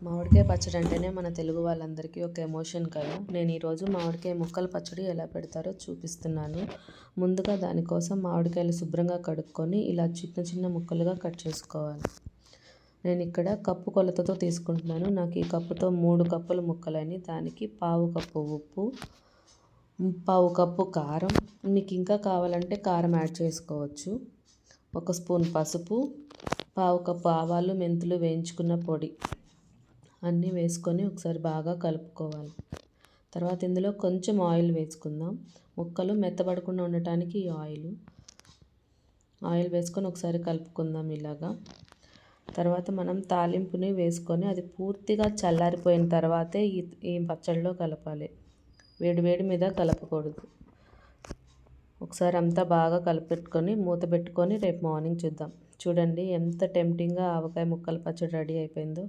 మామిడికాయ పచ్చడి అంటేనే మన తెలుగు వాళ్ళందరికీ ఒక ఎమోషన్ కదా. నేను ఈరోజు మామిడికాయ ముక్కల పచ్చడి ఎలా పెడతారో చూపిస్తున్నాను. ముందుగా దానికోసం మామిడికాయలు శుభ్రంగా కడుక్కొని ఇలా చిన్న చిన్న ముక్కలుగా కట్ చేసుకోవాలి. నేను ఇక్కడ కప్పు కొలతతో తీసుకుంటున్నాను. నాకు ఈ కప్పుతో 3 కప్పుల ముక్కలని. దానికి పావు కప్పు ఉప్పు, పావు కప్పు కారం, మీకు ఇంకా కావాలంటే కారం యాడ్ చేసుకోవచ్చు, 1 స్పూన్ పసుపు, పావు కప్పు ఆవాలు మెంతులు వేయించుకున్న పొడి అన్నీ వేసుకొని ఒకసారి బాగా కలుపుకోవాలి. తర్వాత ఇందులో కొంచెం ఆయిల్ వేసుకుందాం. ముక్కలు మెత్తబడకుండా ఉండటానికి ఈ ఆయిల్ వేసుకొని ఒకసారి కలుపుకుందాం ఇలాగా. తర్వాత మనం తాలింపుని వేసుకొని అది పూర్తిగా చల్లారిపోయిన తర్వాతే ఈ పచ్చడిలో కలపాలి. వేడి వేడి మీద కలపకూడదు. ఒకసారి అంతా బాగా కలిపెట్టుకొని మూత పెట్టుకొని రేపు మార్నింగ్ చూద్దాం. చూడండి ఎంత టెంప్టింగ్గా ఆవకాయ ముక్కల పచ్చడి రెడీ అయిపోయిందో.